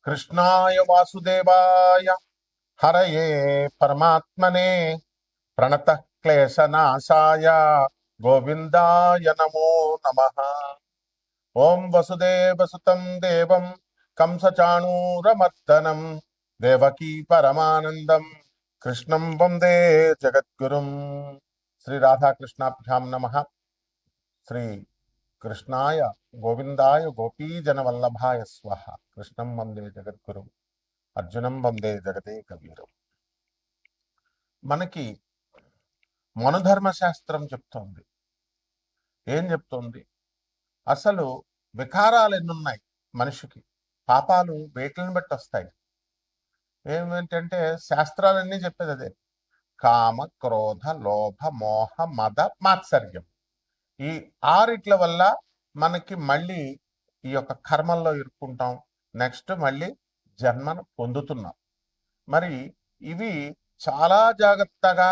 कृष्णाय वासुदेवाय हरये परमात्मने प्रणतः क्लेशनाशाय गोविन्दाय नमो नमः। ओं वसुदेवसुतं देवं कंसचाणूरमर्दनं देवकी परमानन्दं कृष्णं वन्दे जगद्गुरुं। श्री राधाकृष्णाभ्यां नमः। श्री कृष्णाय गोविंदाय गोपीजनवल्लभाय स्वाहा। कृष्णं वंदे जगद्गुरुं అర్జునం వందే జగదే కబీరం. మనకి మనుధర్మ శాస్త్రం చెప్తోంది. ఏం చెప్తోంది? అసలు వికారాలు ఎన్నున్నాయి మనిషికి, పాపాలు వేటిని బట్టి వస్తాయి. ఏమిటంటే శాస్త్రాలన్నీ చెప్పేది అదే: కామ, క్రోధ, లోభ, మోహ, మద, మాత్సర్యం. ఈ ఆరిట్ల వల్ల మనకి మళ్ళీ ఈ యొక్క కర్మల్లో ఇరుక్కుంటాం. నెక్స్ట్ మళ్ళీ జన్మను పొందుతున్నాం. మరి ఇవి చాలా జాగ్రత్తగా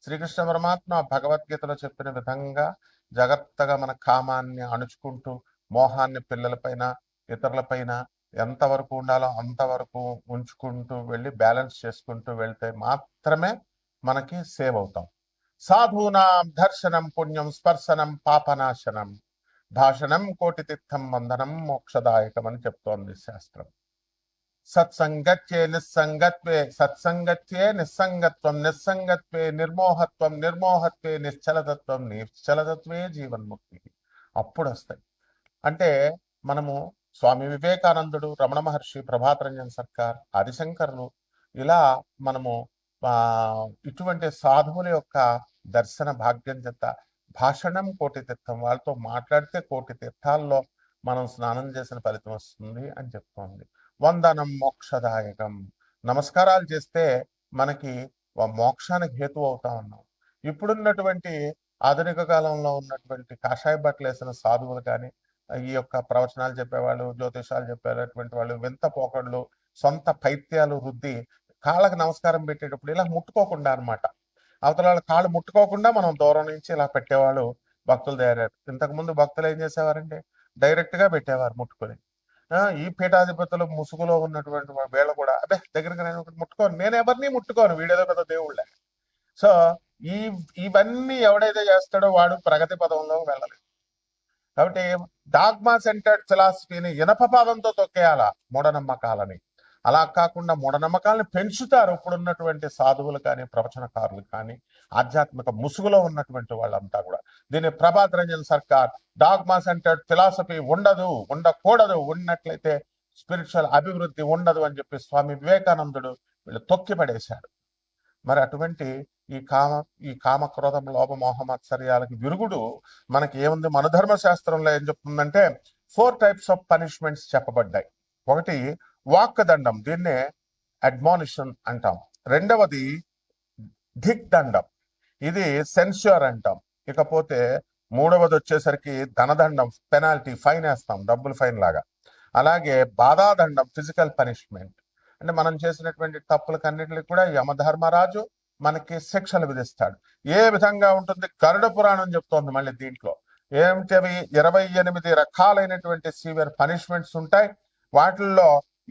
శ్రీకృష్ణ పరమాత్మ భగవద్గీతలో చెప్పిన విధంగా జాగ్రత్తగా మన కామాన్ని అణుచుకుంటూ, మోహాన్ని పిల్లలపైన ఇతరులపైన ఎంతవరకు ఉండాలో అంతవరకు ఉంచుకుంటూ వెళ్ళి బ్యాలెన్స్ చేసుకుంటూ వెళ్తే మాత్రమే మనకి సేవ్ అవుతాం. సాధూనాం దర్శనం పుణ్యం స్పర్శనం పాపనాశనం భాషణం కోటి తీర్థం వందనం మోక్షదాయకం అని చెప్తోంది శాస్త్రం. సత్సంగత్యే నిస్సంగత్వే సత్సంగత్యే నిస్సంగత్వం నిస్సంగత్వే నిర్మోహత్వం నిర్మోహత్వే నిశ్చలతత్వం నిశ్చలతత్వే జీవన్ముక్తి. అప్పుడు వస్తాయి. అంటే మనము స్వామి వివేకానందుడు, రమణ మహర్షి, ప్రభాతరంజన్ సర్కార్, ఆదిశంకరులు, ఇలా మనము ఇటువంటి సాధువుల యొక్క దర్శన భాగ్యం చేత భాషణం కోటి తీర్థం, వాళ్ళతో మాట్లాడితే కోటి తీర్థాల్లో మనం స్నానం చేసిన ఫలితం వస్తుంది అని చెప్తోంది. వందనం మోక్షదాయకం, నమస్కారాలు చేస్తే మనకి మోక్షానికి హేతు అవుతా ఉన్నాం. ఇప్పుడున్నటువంటి ఆధునిక కాలంలో ఉన్నటువంటి కాషాయ బట్టలు వేసిన సాధువులు కానీ, ఈ యొక్క ప్రవచనాలు చెప్పేవాళ్ళు, జ్యోతిషాలు చెప్పేటటువంటి వాళ్ళు వింత పోకళ్ళు, సొంత పైత్యాలు రుద్ది కాళ్ళకి నమస్కారం పెట్టేటప్పుడు ఇలా ముట్టుకోకుండా అనమాట, అవతల వాళ్ళ కాళ్ళు ముట్టుకోకుండా మనం దూరం నుంచి ఇలా పెట్టేవాళ్ళు భక్తులు తయారయ్యారు. ఇంతకుముందు భక్తులు ఏం చేసేవారంటే డైరెక్ట్ గా పెట్టేవారు ముట్టుకొని. ఈ పీఠాధిపతులు ముసుగులో ఉన్నటువంటి వీళ్ళ కూడా అదే దగ్గరికి నేను ముట్టుకోను, నేను ఎవరిని ముట్టుకోను, వీడేదో పెద్ద దేవుళ్ళే. సో ఇవన్నీ ఎవడైతే చేస్తాడో వాడు ప్రగతి పదంలో వెళ్ళలేదు. కాబట్టి డాగ్మా సెంటర్డ్ ఫిలాసఫీని ఇనప పాదంతో తొక్కేయాల మూఢనమ్మకాలని. అలా కాకుండా మూఢనమ్మకాలను పెంచుతారు ఇప్పుడున్నటువంటి సాధువులు కానీ, ప్రవచనకారులు కానీ, ఆధ్యాత్మిక ముసుగులో ఉన్నటువంటి వాళ్ళంతా కూడా. దీన్ని Prabhat Ranjan Sarkar dogma centred philosophy ఉండదు, ఉండకూడదు, ఉన్నట్లయితే స్పిరిచువల్ అభివృద్ధి ఉండదు అని చెప్పి స్వామి వివేకానందుడు వీళ్ళు తొక్కి పడేశాడు. మరి అటువంటి ఈ కామ క్రోధ లోభ మోహ మత్సర్యాలకి విరుగుడు మనకి ఏముంది? మన ధర్మశాస్త్రంలో ఏం చెప్తుందంటే 4 టైప్స్ ఆఫ్ పనిష్మెంట్స్ చెప్పబడ్డాయి. ఒకటి వాక్ దండం, దీన్నే అడ్మానిషన్ అంటాం. రెండవది ధిక్ దండం, ఇది సెన్స్యూర్ అంటాం. ఇకపోతే మూడవది వచ్చేసరికి ధనదండం, పెనాల్టీ, ఫైన్ వేస్తాం, డబ్బులు ఫైన్ లాగా. అలాగే బాధాదండం, ఫిజికల్ పనిష్మెంట్. అంటే మనం చేసినటువంటి తప్పులకన్నిటికి కూడా యమధర్మరాజు మనకి శిక్షలు విధిస్తాడు. ఏ విధంగా ఉంటుంది? గరుడ పురాణం చెప్తోంది. మళ్ళీ దీంట్లో ఏమిటవి 28 రకాలైనటువంటి సివియర్ పనిష్మెంట్స్ ఉంటాయి. వాటిల్లో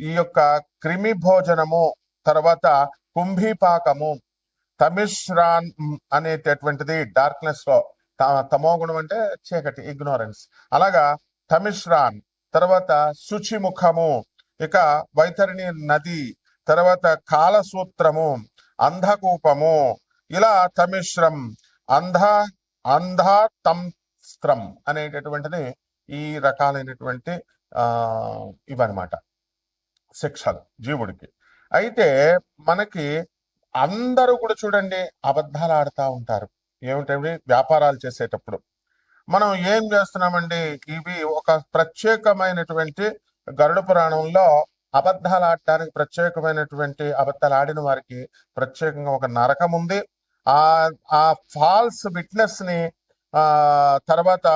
ఈ యొక్క క్రిమి భోజనము, తర్వాత కుంభీపాకము, తమిశ్రాన్ అనేటటువంటిది డార్క్నెస్ లో, తమోగుణం అంటే చీకటి, ఇగ్నోరెన్స్, అలాగా తమిశ్రాన్, తర్వాత శుచిముఖము, ఇక వైతరిణి నది, తర్వాత కాలసూత్రము, అంధకూపము, ఇలా తమిశ్రం, అంధాతంస్త్రం అనేటటువంటిది ఈ రకాలైనటువంటి ఇవన్నమాట శిక్షలు జీవుడికి. అయితే మనకి అందరూ కూడా చూడండి అబద్ధాలు ఆడుతూ ఉంటారు. ఏమిటంటే వ్యాపారాలు చేసేటప్పుడు మనం ఏం చేస్తున్నామండి? ఇవి ఒక ప్రత్యేకమైనటువంటి గరుడ పురాణంలో అబద్ధాలు ఆడటానికి ప్రత్యేకమైనటువంటి, అబద్ధాలు ఆడిన వారికి ప్రత్యేకంగా ఒక నరకం ఉంది. ఆ ఫాల్స్ విట్నెస్ ని తర్వాత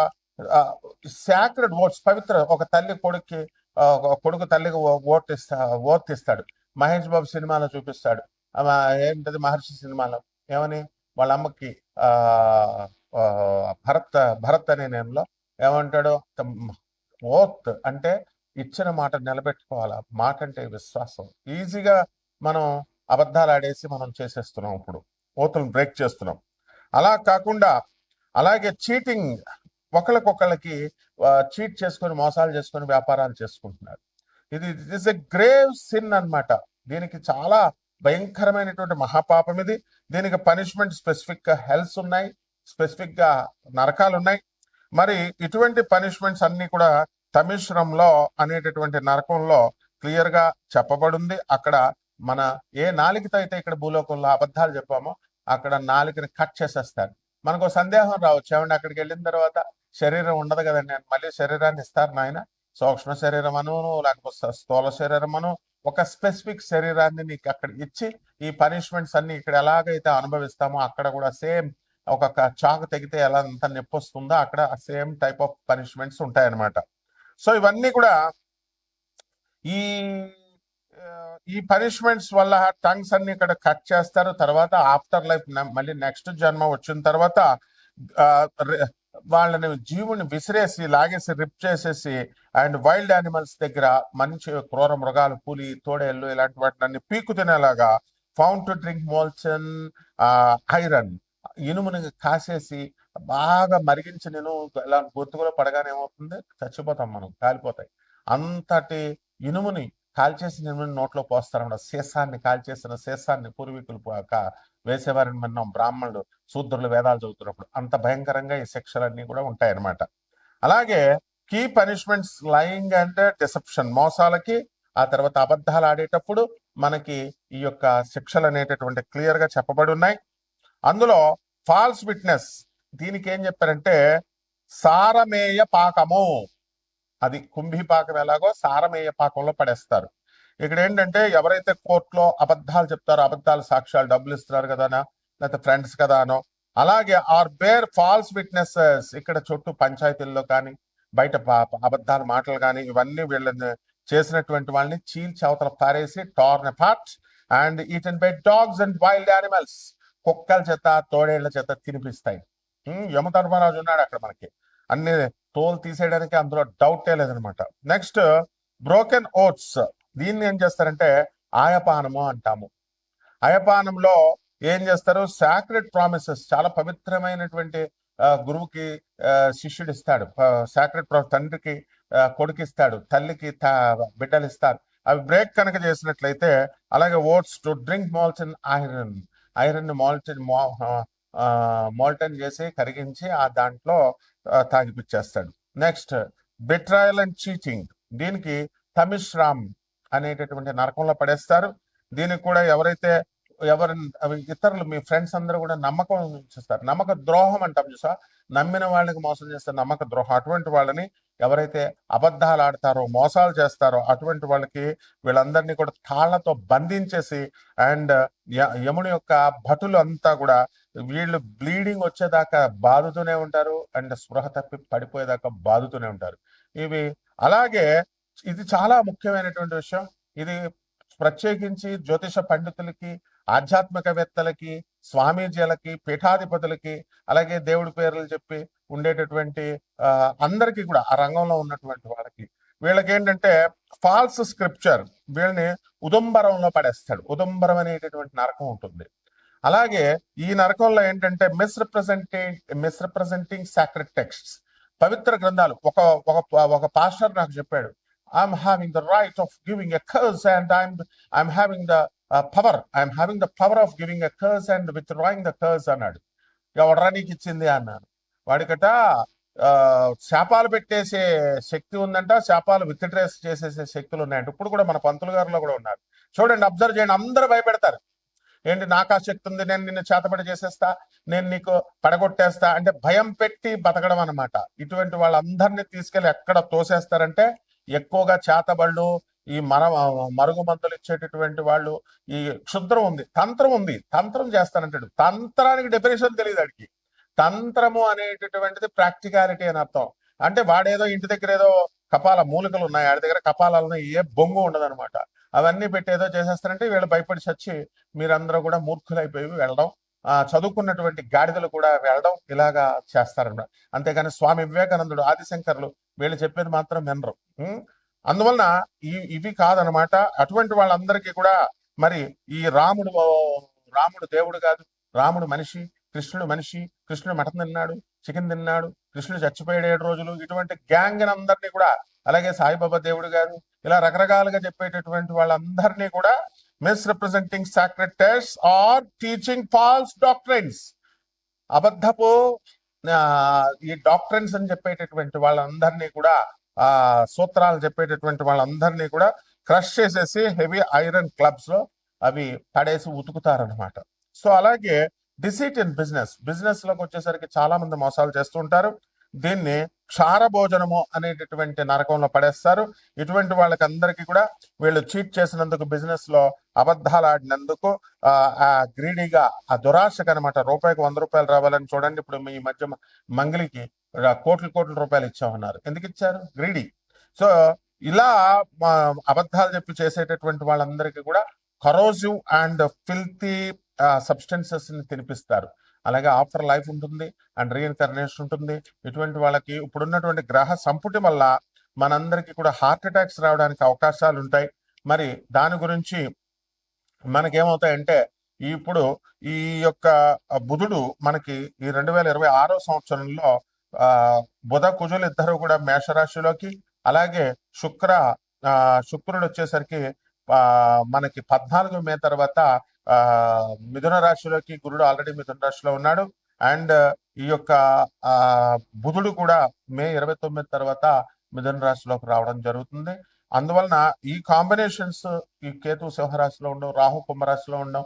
సాక్రెడ్ ఓట్స్, పవిత్ర, ఒక తల్లి కొడుక్కి, కొడుకు తల్లికి ఓర్తిస్తాడు. మహేష్ బాబు సినిమాలో చూపిస్తాడు. ఏంటది మహర్షి సినిమాలో ఏమని వాళ్ళ అమ్మకి భరత్ అనే నేమ్లో ఏమంటాడు? ఓత్ అంటే ఇచ్చిన మాట నిలబెట్టుకోవాలా. మాట అంటే విశ్వాసం. ఈజీగా మనం అబద్ధాలు ఆడేసి మనం చేసేస్తున్నాం, ఇప్పుడు ఓతులను బ్రేక్ చేస్తున్నాం. అలా కాకుండా అలాగే చీటింగ్, ఒకళ్ళకొకళ్ళకి చీట్ చేసుకొని మోసాలు చేసుకొని వ్యాపారాలు చేసుకుంటున్నారు. ఇది it is a grave sin అన్నమాట. దీనికి చాలా భయంకరమైనటువంటి మహాపాపం ఇది. దీనికి పనిష్మెంట్ స్పెసిఫిక్ గా హెల్స్ ఉన్నాయి, స్పెసిఫిక్ గా నరకాలు ఉన్నాయి. మరి ఇటువంటి పనిష్మెంట్స్ అన్ని కూడా తమిశ్రంలో అనేటటువంటి నరకంలో క్లియర్ గా చెప్పబడింది. అక్కడ మన ఏ నాలికతో అయితే ఇక్కడ భూలోకంలో అబద్ధాలు చెప్పామో అక్కడ నాలికని కట్ చేసేస్తారు. మనకు సందేహం రావచ్చు, ఏమంటే అక్కడికి వెళ్ళిన తర్వాత శరీరం ఉండదు కదండి, మళ్ళీ శరీరాన్ని ఇస్తారు నాయన, సూక్ష్మ శరీరం అను లేకపోతే స్థూల శరీరం అను, ఒక స్పెసిఫిక్ శరీరాన్ని నీకు అక్కడ ఇచ్చి ఈ పనిష్మెంట్స్ అన్ని ఇక్కడ ఎలాగైతే అనుభవిస్తామో అక్కడ కూడా సేమ్ ఒక చాకు తెగితే ఎలా అంత నొప్పి వస్తుందో అక్కడ సేమ్ టైప్ ఆఫ్ పనిష్మెంట్స్ ఉంటాయన్నమాట. సో ఇవన్నీ కూడా ఈ ఈ పనిష్మెంట్స్ వల్ల టంగ్స్ అన్ని ఇక్కడ కట్ చేస్తారు. తర్వాత ఆఫ్టర్ లైఫ్ మళ్ళీ నెక్స్ట్ జన్మ వచ్చిన తర్వాత వాళ్ళని జీవుని విసిరేసి లాగేసి రిప్ చేసేసి అండ్ వైల్డ్ యానిమల్స్ దగ్గర మంచి క్రూర మృగాలు, పులి, తోడేళ్ళు ఇలాంటి వాటిని పీకు తినేలాగా ఫౌండ్ టు డ్రింక్ మోల్సన్ ఐరన్, ఇనుముని కాసేసి బాగా మరిగించి నేను ఇలా గొంతుకులో పడగానే ఏమవుతుంది, చచ్చిపోతాం మనం, కాలిపోతాయి. అంతటి ఇనుముని కాల్చేసి ఇనుముని నోట్లో పోస్తారన్నమాట. శేషాన్ని కాల్చేసిన శేషాన్ని పూర్వీకులు వేసేవారని మనం బ్రాహ్మణులు శూద్రులు వేదాలు చదువుతున్నప్పుడు అంత భయంకరంగా ఈ శిక్షలన్నీ కూడా ఉంటాయన్నమాట. అలాగే key punishments lying and deception, మోసాలకి ఆ తర్వాత అబద్ధాలు ఆడేటప్పుడు మనకి ఈ యొక్క శిక్షలు అనేటటువంటి క్లియర్ గా చెప్పబడి ఉన్నాయి. అందులో ఫాల్స్ విట్నెస్, దీనికి ఏం చెప్పారంటే సారమేయ పాకము, అది కుంభీ పాకం ఎలాగో సారమేయ పాకంలో పడేస్తారు. ఇక్కడ ఏంటంటే ఎవరైతే కోర్టులో అబద్ధాలు చెప్తారో, అబద్ధాలు సాక్ష్యాలు, డబ్బులు ఇస్తున్నారు కదానో లేకపోతే ఫ్రెండ్స్ కదానో, అలాగే ఆర్ బేర్ ఫాల్స్ విట్నెసెస్, ఇక్కడ చుట్టూ పంచాయతీల్లో కానీ బయట అబద్ధాల మాటలు కానీ ఇవన్నీ వీళ్ళని చేసినటువంటి వాళ్ళని చీల్చి అవతల పారేసి torn apart and eaten by dogs and wild animals, కుక్కల చేత తోడేళ్ల చేత తినిపిస్తాయి. యమధర్మరాజు ఉన్నాడు అక్కడ మనకి, అన్ని తోలు తీసేయడానికి అందులో డౌటే లేదనమాట. నెక్స్ట్ బ్రోకెన్ ఓట్స్, దీన్ని ఏం చేస్తారంటే ఆయపానము అంటాము. ఆయపానంలో ఏం చేస్తారు, సాక్రెడ్ ప్రామిసెస్, చాలా పవిత్రమైనటువంటి గురువుకి శిష్యుడు ఇస్తాడు, సాక్రెడ్ తండ్రికి కొడుకు ఇస్తాడు, తల్లికి బిడ్డలు ఇస్తారు. అవి బ్రేక్ కనుక చేసినట్లయితే, అలాగే ఓట్స్ to drink molten iron, iron molten చేసి కరిగించి ఆ దాంట్లో తాగిపిచ్చేస్తాడు. నెక్స్ట్ బిట్రాయల్ అండ్ చీటింగ్, దీనికి తమిశ్రామ్ అనేటటువంటి నరకంలో పడేస్తారు. దీనికి కూడా ఎవరైతే ఇతరులు మీ ఫ్రెండ్స్ అందరూ కూడా నమ్మకం ఉంచేస్తారు, నమ్మక ద్రోహం అంటాం చూసా, నమ్మిన వాళ్ళకి మోసం చేస్తారు, నమ్మక ద్రోహం. అటువంటి వాళ్ళని ఎవరైతే అబద్ధాలు ఆడతారో, మోసాలు చేస్తారో అటువంటి వాళ్ళకి వీళ్ళందరినీ కూడా తాళ్లతో బంధించేసి అండ్ యముని యొక్క భటులు అంతా కూడా వీళ్ళు బ్లీడింగ్ వచ్చేదాకా బాదుతూనే ఉంటారు అండ్ స్పృహ తప్పి పడిపోయేదాకా బాదుతూనే ఉంటారు. ఇవి అలాగే ఇది చాలా ముఖ్యమైనటువంటి విషయం. ఇది ప్రత్యేకించి జ్యోతిష పండితులకి, ఆధ్యాత్మికవేత్తలకి, స్వామీజీలకి, పీఠాధిపతులకి, అలాగే దేవుడి పేర్లు చెప్పి ఉండేటటువంటి అందరికీ కూడా ఆ రంగంలో ఉన్నటువంటి వాళ్ళకి, వీళ్ళకి ఏంటంటే ఫాల్స్ స్క్రిప్చర్, వీళ్ళని ఉదంబరంలో పడేస్తాడు. ఉదంబరం అనేటటువంటి నరకం ఉంటుంది. అలాగే ఈ నరకంలో ఏంటంటే మిస్రిప్రజెంటింగ్ సాక్రెడ్ టెక్స్ట్స్, పవిత్ర గ్రంథాలు. ఒక పాస్టర్ నాకు చెప్పాడు, I'm having the right of giving a curse and I'm having the power of giving a curse and withdrawing the curse అన్నాడు. ఎవడరా నీకు ఇచ్చింది అన్నాను. వాడికట శాపాలు పెట్టేసే శక్తి ఉందంట, శాపాలు విత్డ్రేస్ చేసేసే శక్తులు ఉన్నాయంట. ఇప్పుడు కూడా మన పంతులు గారిలో కూడా ఉన్నారు. చూడండి, అబ్జర్వ్ చేయండి, అందరూ భయపెడతారు. ఏంటి, నాకు ఆ శక్తి ఉంది, నేను నిన్ను చేతబడి చేసేస్తా, నేను నీకు పడగొట్టేస్తా అంటే భయం పెట్టి బతకడం అనమాట. ఇటువంటి వాళ్ళందరినీ తీసుకెళ్లి ఎక్కడ తోసేస్తారంటే, ఎక్కువగా చేతబళ్ళు, ఈ మరుగు మందులు ఇచ్చేటటువంటి వాళ్ళు, ఈ క్షుద్రం ఉంది, తంత్రం చేస్తానంటాడు. తంత్రానికి డెఫినేషన్ తెలియదు వాడికి. తంత్రము అనేటటువంటిది ప్రాక్టికాలిటీ అని అర్థం. అంటే వాడేదో ఇంటి దగ్గర ఏదో కపాల మూలికలు ఉన్నాయి, వాడి దగ్గర కపాలాలను ఏ బొంగు ఉండదనమాట. అవన్నీ పెట్టి ఏదో చేసేస్తారంటే వీళ్ళు భయపడి చచ్చి మీరందరూ కూడా మూర్ఖులైపోయి వెళ్ళడం, చదువుకున్నటువంటి గాడిదలు కూడా వెళ్ళడం, ఇలాగా చేస్తారన్నమాట. అంతేగాని స్వామి వివేకానందుడు, ఆదిశంకర్లు వీళ్ళు చెప్పేది మాత్రం వినరు. అందువలన ఇవి కాదనమాట. అటువంటి వాళ్ళందరికీ కూడా మరి ఈ రాముడు దేవుడు కాదు, రాముడు మనిషి, కృష్ణుడు మనిషి, కృష్ణుడు మటన్ తిన్నాడు, చికెన్ తిన్నాడు, కృష్ణుడు చచ్చిపోయాడు 7 రోజులు, ఇటువంటి గ్యాంగ్ అందరినీ కూడా, అలాగే సాయిబాబా దేవుడు గారు, ఇలా రకరకాలుగా చెప్పేటటువంటి వాళ్ళందరినీ కూడా misrepresenting sacred text or teaching false doctrines, అబద్ధపు ఈ డాక్ట్రైన్స్ అని చెప్పేటటువంటి వాళ్ళందరినీ కూడా, సూత్రాలు చెప్పేటటువంటి వాళ్ళందరినీ కూడా క్రష్ చేసేసి హెవీ ఐరన్ క్లబ్స్ లో అవి పడేసి ఉతుకుతారనమాట. సో అలాగే డిసీట్ ఇన్ బిజినెస్ లోకి వచ్చేసరికి చాలా మంది మోసాలు చేస్తూ ఉంటారు. దీన్ని క్షార భోజనము అనేటటువంటి నరకంలో పడేస్తారు. ఇటువంటి వాళ్ళకి అందరికీ కూడా వీళ్ళు చీట్ చేసినందుకు, బిజినెస్ లో అబద్ధాలు ఆడినందుకు, ఆ గ్రీడీగా, ఆ దురాశకు అనమాట, రూపాయికి 100 రూపాయలు రావాలని. చూడండి, ఇప్పుడు ఈ మధ్య మంగళికి కోట్ల రూపాయలు ఇచ్చామన్నారు. ఎందుకు ఇచ్చారు? గ్రీడీ. సో ఇలా అబద్ధాలు చెప్పి చేసేటటువంటి వాళ్ళందరికీ కూడా కరోజివ్ అండ్ ఫిల్తీ సబ్స్టెన్సెస్ ని తినిపిస్తారు. అలాగే ఆఫ్టర్ లైఫ్ ఉంటుంది అండ్ రీఇన్కర్నేషన్ ఉంటుంది. ఇటువంటి వాళ్ళకి ఇప్పుడున్నటువంటి గ్రహ సంపుటి వల్ల మనందరికీ కూడా హార్ట్ అటాక్స్ రావడానికి అవకాశాలు ఉంటాయి. మరి దాని గురించి మనకేమవుతాయంటే, ఇప్పుడు ఈ యొక్క బుధుడు మనకి ఈ 2026 సంవత్సరంలో బుధ కుజులు ఇద్దరు కూడా మేషరాశిలోకి, అలాగే శుక్రుడు వచ్చేసరికి మనకి 14 మే తర్వాత మిథున రాశిలోకి, గురుడు ఆల్రెడీ మిథున రాశిలో ఉన్నాడు. అండ్ ఈ యొక్క బుధుడు కూడా మే 29 తర్వాత మిథున రాశిలోకి రావడం జరుగుతుంది. అందువలన ఈ కాంబినేషన్స్, ఈ కేతు సింహరాశిలో ఉండడం, రాహు కుంభరాశిలో ఉండడం,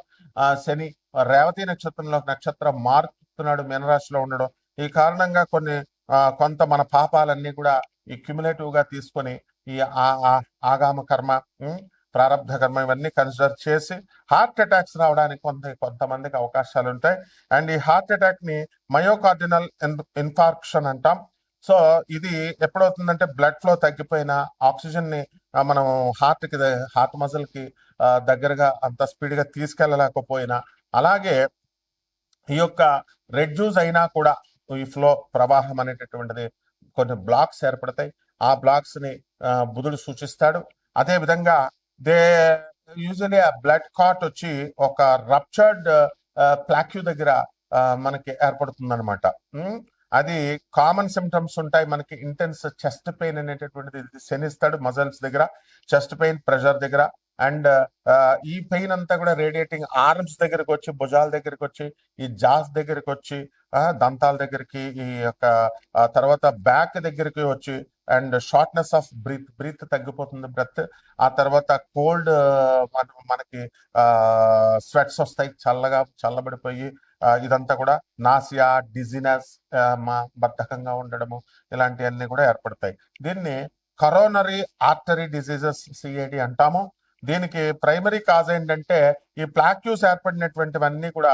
శని రేవతి నక్షత్రం మారుతున్నాడు మీనరాశిలో ఉండడం, ఈ కారణంగా కొంత మన పాపాలన్నీ కూడా ఈ క్యుములేటివ్ గా తీసుకొని ఈ ఆగామ కర్మ, ప్రారంభ కర్మ ఇవన్నీ కన్సిడర్ చేసి హార్ట్ అటాక్స్ రావడానికి కొంతమందికి అవకాశాలు ఉంటాయి. అండ్ ఈ హార్ట్ అటాక్ ని మయోకార్డినల్ ఇన్ఫార్క్షన్ అంటాం. సో ఇది ఎప్పుడవుతుందంటే, బ్లడ్ ఫ్లో తగ్గిపోయినా, ఆక్సిజన్ ని మనం హార్ట్ మజిల్ కి దగ్గరగా అంత స్పీడ్ గా తీసుకెళ్ళలేకపోయినా, అలాగే ఈ యొక్క రెడ్యూస్ అయినా కూడా ఈ ఫ్లో ప్రవాహం అనేటటువంటిది కొన్ని బ్లాక్స్ ఏర్పడతాయి. ఆ బ్లాక్స్ ని బుధుడు సూచిస్తాడు. అదే విధంగా యూజువలీ ఆ బ్లడ్ కాట్ వచ్చి ఒక రప్చర్డ్ ప్లాక్యూ దగ్గర మనకి ఏర్పడుతుంది అనమాట. అది కామన్ సిమ్టమ్స్ ఉంటాయి మనకి. ఇంటెన్స్ చెస్ట్ పెయిన్ అనేటటువంటిది శనిస్తాడు మజిల్స్ దగ్గర, చెస్ట్ పెయిన్, ప్రెషర్ దగ్గర. అండ్ ఈ పెయిన్ అంతా కూడా రేడియేటింగ్ ఆర్మ్స్ దగ్గరకు వచ్చి, భుజాల దగ్గరికి వచ్చి, ఈ జాస్ దగ్గరికి వచ్చి, దంతాల దగ్గరికి, ఈ యొక్క తర్వాత బ్యాక్ దగ్గరికి వచ్చి, అండ్ షార్ట్నెస్ ఆఫ్ బ్రీత్ తగ్గిపోతుంది, బ్రెత్. ఆ తర్వాత కోల్డ్, మనకి స్వెట్స్ వస్తాయి, చల్లబడిపోయి, ఇదంతా కూడా నాసియా, డిజినెస్, బద్ధకంగా ఉండడము, ఇలాంటివన్నీ కూడా ఏర్పడతాయి. దీన్ని కరోనరీ ఆర్టరీ డిసీజెస్, సిఏడి అంటాము. దీనికి ప్రైమరీ కాజ్ ఏంటంటే, ఈ ప్లాక్యూస్ ఏర్పడినటువంటివన్నీ కూడా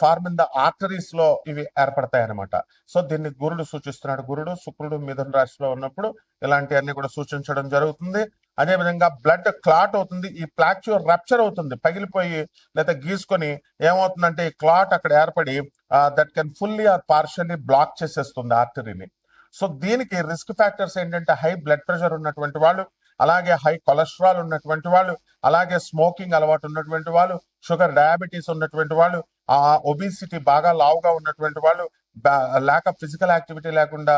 ఫార్మ్ ఇన్ ద ఆర్టరీస్ లో ఇవి ఏర్పడతాయి అనమాట. సో దీన్ని గురుడు సూచిస్తున్నాడు. గురుడు, శుక్రుడు మిథున రాశిలో ఉన్నప్పుడు ఇలాంటివన్నీ కూడా సూచించడం జరుగుతుంది. అదే విధంగా బ్లడ్ క్లాట్ అవుతుంది, ఈ ప్లాక్యూ రప్చర్ అవుతుంది, పగిలిపోయి లేదా గీసుకొని ఏమవుతుందంటే, ఈ క్లాట్ అక్కడ ఏర్పడి that can fully or partially block చేసేస్తుంది ఆర్టరీని. సో దీనికి రిస్క్ ఫ్యాక్టర్స్ ఏంటంటే, హై బ్లడ్ ప్రెషర్ ఉన్నటువంటి వాళ్ళు, అలాగే హై కొలెస్ట్రాల్ ఉన్నటువంటి వాళ్ళు, అలాగే స్మోకింగ్ అలవాటు ఉన్నటువంటి వాళ్ళు, షుగర్ డయాబెటీస్ ఉన్నటువంటి వాళ్ళు, ఒబిసిటీ బాగా లావుగా ఉన్నటువంటి వాళ్ళు, ల్యాక్ ఆఫ్ ఫిజికల్ యాక్టివిటీ లేకుండా,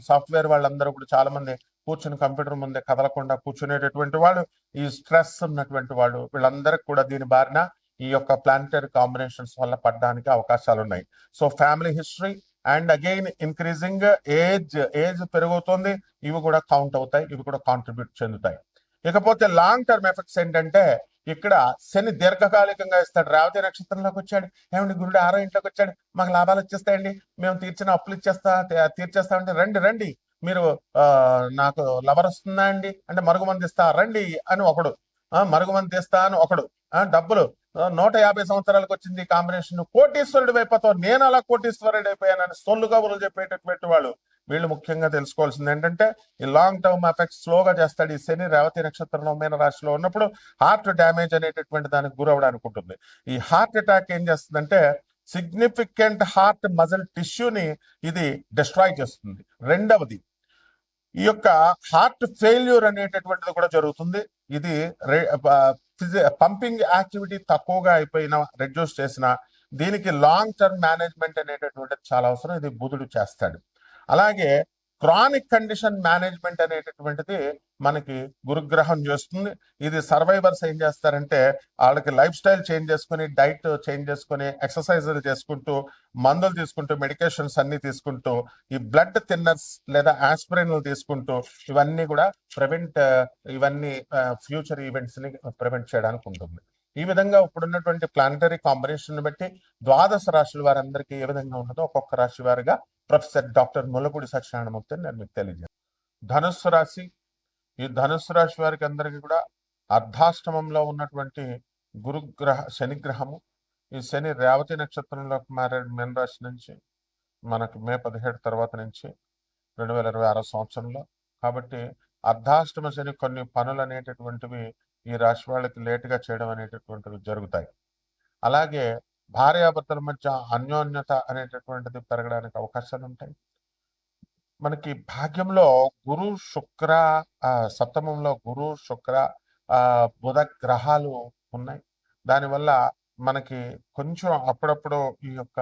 సాఫ్ట్వేర్ వాళ్ళందరూ కూడా చాలా మంది కూర్చుని కంప్యూటర్ ముందే కదలకుండా కూర్చునేటటువంటి వాళ్ళు, ఈ స్ట్రెస్ ఉన్నటువంటి వాళ్ళు, వీళ్ళందరికీ కూడా దీని బారిన ఈ యొక్క ప్లానిటరీ కాంబినేషన్స్ వల్ల పడడానికి అవకాశాలు ఉన్నాయి. So family history and again increasing age పెరుగుతుంది, ఇవి కూడా కౌంట్ అవుతాయి, ఇవి కూడా కాంట్రిబ్యూట్ చెందుతాయి. ఇకపోతే లాంగ్ టర్మ్ ఎఫెక్ట్స్ ఏంటంటే, ఇక్కడ శని దీర్ఘకాలికంగా ఇస్తాడు. రేవతి నక్షత్రంలోకి వచ్చాడు, ఏమండి గురుడు 6వ ఇంట్లోకి వచ్చాడు, మాకు లాభాలు వచ్చేస్తాయండి, మేము తీర్చిన అప్పులు తీర్చేస్తామంటే, రండి మీరు, నాకు లవర్ వస్తుందా అండి అంటే, మరుగుమంది ఇస్తా రండి అని ఒకడు, మరుగుమంది ఇస్తా అని ఒకడు, డబ్బులు 150 సంవత్సరాలకు వచ్చింది కాంబినేషన్, కోటీశ్వరుడు అయిపోతావు, నేను అలా కోటీశ్వరుడు అయిపోయానని సొల్లు కబుర్లు చెప్పేటటువంటి వాళ్ళు. వీళ్ళు ముఖ్యంగా తెలుసుకోవాల్సింది ఏంటంటే, ఈ లాంగ్ టర్మ్ ఎఫెక్ట్స్ స్లోగా చేస్తాడు. ఈ శని రేవతి నక్షత్రంలో మీన రాశిలో ఉన్నప్పుడు హార్ట్ డ్యామేజ్ అనేటటువంటి దానికి గురవడానికి ఉంటుంది. ఈ హార్ట్ అటాక్ ఏం చేస్తుందంటే, సిగ్నిఫికెంట్ హార్ట్ మజిల్ టిష్యూని ఇది డిస్ట్రాయ్ చేస్తుంది. రెండవది, ఈ యొక్క హార్ట్ ఫెయిల్యూర్ అనేటటువంటిది కూడా జరుగుతుంది. ఇది పంపింగ్ యాక్టివిటీ తక్కువగా అయిపోయినా రెడ్యూస్ చేసిన దీనికి లాంగ్ టర్మ్ మేనేజ్మెంట్ అనేటటువంటిది చాలా అవసరం. ఇది బుధుడు చేస్తాడు. అలాగే క్రానిక్ కండిషన్ మేనేజ్మెంట్ అనేటటువంటిది మనకి గురుగ్రహం చేస్తుంది. ఇది సర్వైవర్స్ ఏం చేస్తారంటే వాళ్ళకి లైఫ్ స్టైల్ చేంజ్ చేసుకుని, డైట్ చేంజ్ చేసుకుని, ఎక్సర్సైజులు చేసుకుంటూ, మందులు తీసుకుంటూ, మెడికేషన్స్ అన్ని తీసుకుంటూ, ఈ బ్లడ్ థిన్నర్స్ లేదా ఆస్పిరిన్లు తీసుకుంటూ ఇవన్నీ కూడా ఇవన్నీ ఫ్యూచర్ ఈవెంట్స్ ని ప్రివెంట్ చేయడానికి ఉంటుంది. ఈ విధంగా ఇప్పుడున్నటువంటి ప్లానటరీ కాంబినేషన్ బట్టి ద్వాదశ రాశుల వారందరికీ ఏ విధంగా ఉంటుందో ఒక్కొక్క రాశి వారిగా ప్రొఫెసర్ డాక్టర్ ముల్లపూడి సత్యనారాయణమూర్తి నేను మీకు తెలియజేస్తాను. ధనుస్సు రాశి. ఈ ధనుస్సు రాశి వారికి అందరికీ కూడా అర్ధాష్టమంలో ఉన్నటువంటి శని గ్రహము. ఈ శని రేవతి నక్షత్రంలోకి మారాడు మీన రాశి నుంచి మనకి మే 17 తర్వాత నుంచి 2026 సంవత్సరంలో. కాబట్టి అర్ధాష్టమ శని కొన్ని పనులు అనేటటువంటివి ఈ రాశి వాళ్ళకి లేటుగా చేయడం అనేటటువంటివి జరుగుతాయి. అలాగే భార్యాభర్తల మధ్య అన్యోన్యత అనేటటువంటిది పెరగడానికి అవకాశాలు ఉంటాయి. మనకి భాగ్యంలో గురు శుక్ర సప్తమంలో గురు శుక్ర బుధ గ్రహాలు ఉన్నాయి. దానివల్ల మనకి కొంచెం అప్పుడప్పుడు ఈ యొక్క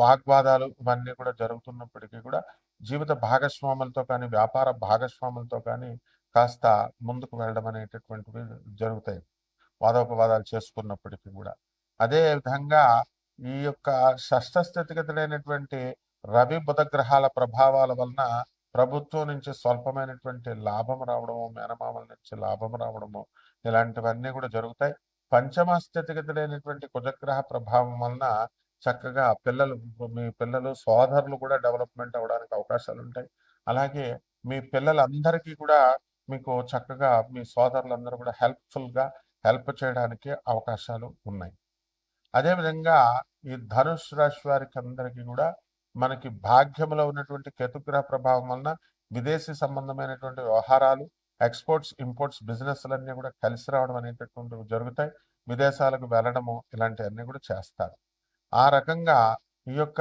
వాగ్వాదాలు ఇవన్నీ కూడా జరుగుతున్నప్పటికీ కూడా జీవిత భాగస్వాములతో కానీ వ్యాపార భాగస్వాములతో కానీ కాస్త ముందుకు వెళ్ళడం అనేటటువంటివి జరుగుతాయి, వాదోపవాదాలు చేసుకున్నప్పటికీ కూడా. అదే విధంగా ఈ యొక్క షష్ఠ స్థితిగతులైనటువంటి రవి బుధ గ్రహాల ప్రభావాల వలన ప్రభుత్వం నుంచి స్వల్పమైనటువంటి లాభం రావడము, మేనమామల నుంచి లాభం రావడము, ఇలాంటివన్నీ కూడా జరుగుతాయి. పంచమ స్థితిగతులైనటువంటి కుజగ్రహ ప్రభావం వలన చక్కగా మీ పిల్లలు సోదరులు కూడా డెవలప్మెంట్ అవడానికి అవకాశాలు ఉంటాయి. అలాగే మీ పిల్లలందరికీ కూడా మీకు చక్కగా మీ సోదరులందరూ కూడా హెల్ప్ చేయడానికి అవకాశాలు ఉన్నాయి. అదేవిధంగా ఈ ధనుష్ రాశి వారికి అందరికీ కూడా మనకి భాగ్యంలో ఉన్నటువంటి కేతుగ్రహ ప్రభావం వలన విదేశీ సంబంధమైనటువంటి వ్యవహారాలు, ఎక్స్పోర్ట్స్ ఇంపోర్ట్స్ బిజినెస్లన్నీ కూడా కలిసి రావడం అనేటటువంటివి జరుగుతాయి. విదేశాలకు వెళ్ళడము ఇలాంటివన్నీ కూడా చేస్తారు. ఆ రకంగా ఈ యొక్క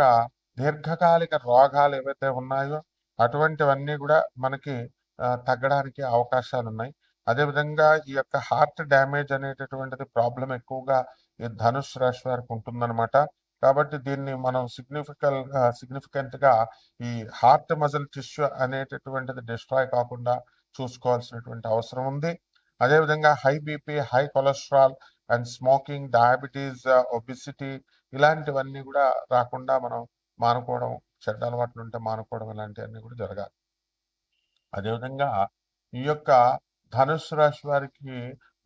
దీర్ఘకాలిక రోగాలు ఏవైతే ఉన్నాయో అటువంటివన్నీ కూడా మనకి తగ్గడానికి అవకాశాలు ఉన్నాయి. అదేవిధంగా ఈ యొక్క హార్ట్ డ్యామేజ్ అనేటటువంటిది ప్రాబ్లం ఎక్కువగా ఈ ధనుష్ రాశి వారికి ఉంటుందన్నమాట. కాబట్టి దీన్ని మనం సిగ్నిఫికెంట్ గా ఈ హార్ట్ మజిల్ టిష్యూ అనేటటువంటిది డిస్ట్రాయ్ కాకుండా చూసుకోవాల్సినటువంటి అవసరం ఉంది. అదేవిధంగా high BP, high cholesterol and smoking, diabetes, obesity ఇలాంటివన్నీ కూడా రాకుండా మనం మానుకోవడం, చెడ్డ అలవాట్లు ఉంటే మానుకోవడం ఇలాంటివన్నీ కూడా జరగాలి. అదేవిధంగా ఈ యొక్క ధనుసు రాశి వారికి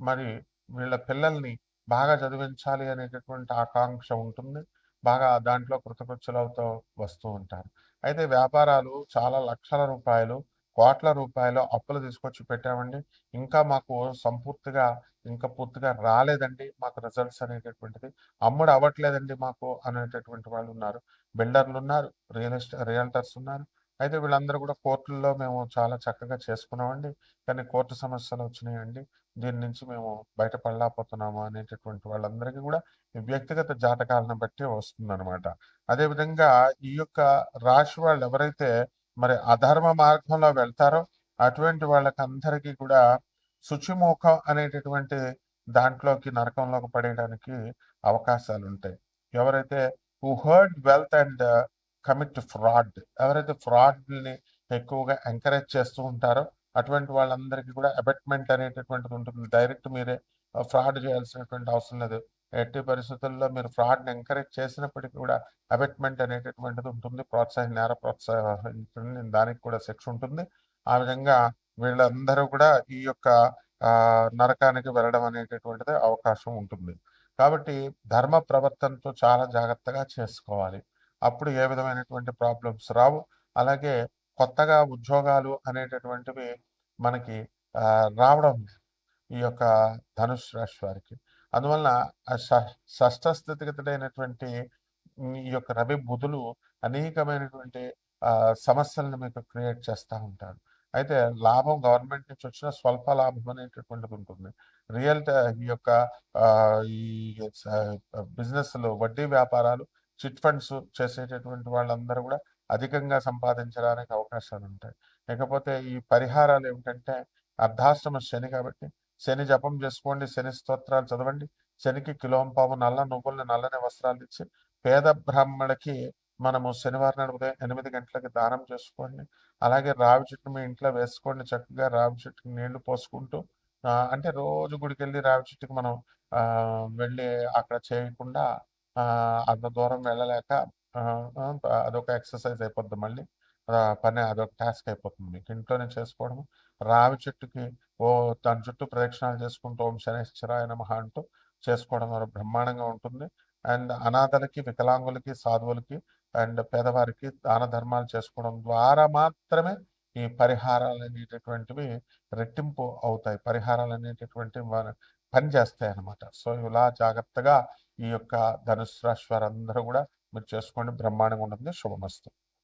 మరి వీళ్ళ పిల్లల్ని బాగా చదివించాలి అనేటటువంటి ఆకాంక్ష ఉంటుంది. బాగా దాంట్లో కృతకృత్యులవుతూ వస్తూ ఉంటారు. అయితే వ్యాపారాలు చాలా లక్షల రూపాయలు, కోట్ల రూపాయలు అప్పులు తీసుకొచ్చి పెట్టామండి, ఇంకా మాకు ఇంకా పూర్తిగా రాలేదండి మాకు రిజల్ట్స్ అనేటటువంటిది, అమ్ముడు అవ్వట్లేదండి మాకు అనేటటువంటి వాళ్ళు ఉన్నారు. బిల్డర్లు ఉన్నారు, రియల్టర్స్ ఉన్నారు. అయితే వీళ్ళందరూ కూడా కోర్టుల్లో మేము చాలా చక్కగా చేసుకున్నామండి, కానీ కోర్టు సమస్యలు వచ్చినాయండి, దీని నుంచి మేము బయటపడలేకపోతున్నాము అనేటటువంటి వాళ్ళందరికీ కూడా వ్యక్తిగత జాతకాలను బట్టి వస్తుందన్నమాట. అదేవిధంగా ఈ యొక్క రాశి వాళ్ళు ఎవరైతే మరి అధర్మ మార్గంలో వెళ్తారో అటువంటి వాళ్ళకందరికీ కూడా శుచిముఖం అనేటటువంటి దాంట్లోకి నరకంలోకి పడేయడానికి అవకాశాలు ఉంటాయి. ఎవరైతే who heard wealth and commit fraud, ఎవరైతే ఫ్రాడ్ని ఎక్కువగా ఎంకరేజ్ చేస్తూ ఉంటారో అటువంటి వాళ్ళందరికీ కూడా అబెట్మెంట్ అనేటటువంటిది ఉంటుంది. డైరెక్ట్ మీరే ఫ్రాడ్ చేయాల్సినటువంటి అవసరం లేదు. ఎట్టి పరిస్థితుల్లో మీరు ఫ్రాడ్ని ఎంకరేజ్ చేసినప్పటికీ కూడా అబెట్మెంట్ అనేటటువంటిది ఉంటుంది. నేర ప్రోత్సాహించండి, దానికి కూడా శిక్ష ఉంటుంది. ఆ విధంగా వీళ్ళందరూ కూడా ఈ యొక్క నరకానికి వెళ్ళడం అనేటటువంటిది అవకాశం ఉంటుంది. కాబట్టి ధర్మ ప్రవర్తనతో చాలా జాగ్రత్తగా చేసుకోవాలి. అప్పుడు ఏ విధమైనటువంటి ప్రాబ్లమ్స్ రావు. అలాగే కొత్తగా ఉద్యోగాలు అనేటటువంటివి మనకి రావడం ఈ యొక్క ధనుష్ రాశి వారికి. అందువలన షష్ఠ స్థితిగతుడైనటువంటి ఈ యొక్క రవి బుధులు అనేకమైనటువంటి సమస్యలను మీకు క్రియేట్ చేస్తూ ఉంటారు. అయితే లాభం గవర్నమెంట్ నుంచి వచ్చిన స్వల్ప లాభం అనేటటువంటిది ఉంటుంది. ఈ యొక్క ఈ బిజినెస్లు, వడ్డీ వ్యాపారాలు, చిట్ ఫండ్స్ చేసేటటువంటి వాళ్ళందరూ కూడా అధికంగా సంపాదించడానికి అవకాశాలు ఉంటాయి. ఇకపోతే ఈ పరిహారాలు ఏమిటంటే అర్ధాష్టమ శని కాబట్టి శని జపం చేసుకోండి, శని స్తోత్రాలు చదవండి, శనికి కిలోంపావు నల్ల నువ్వుల్ని నల్లని వస్త్రాలు ఇచ్చి పేద బ్రాహ్మణుడికి మనము శనివారం నాడు ఉదయం 8 గంటలకి దానం చేసుకోండి. అలాగే రావి చెట్టు మీ ఇంట్లో వేసుకోండి, చక్కగా రావి చెట్టుకి నీళ్లు పోసుకుంటూ అంటే రోజు గుడికెళ్ళి రావి చెట్టుకి మనం వెళ్ళి అక్కడ చేయకుండా అంత దూరం వెళ్ళలేక అదొక ఎక్సర్సైజ్ అయిపోద్ది మళ్ళీ. పని అదొక టాస్క్ అయిపోతుంది మీకు. ఇంట్లోనే చేసుకోవడం. రావి చెట్టుకి దాని చుట్టూ ప్రదక్షిణాలు చేసుకుంటూ ఓం శనైశ్చరాయ నమః అంటూ చేసుకోవడం వల్ల బ్రహ్మాండంగా ఉంటుంది. అండ్ అనాథలకి, వికలాంగులకి, సాధువులకి అండ్ పేదవారికి దాన ధర్మాలు చేసుకోవడం ద్వారా మాత్రమే ఈ పరిహారాలు అనేటటువంటివి రెట్టింపు అవుతాయి. పరిహారాలు అనేటటువంటివి పని చేస్తాయి అన్నమాట. సో ఇలా జాగ్రత్తగా ఈ యొక్క ధనుసు రాశి వారందరూ కూడా మీరు చేసుకోండి. బ్రహ్మాండంగా ఉంటుంది. శుభమస్తు.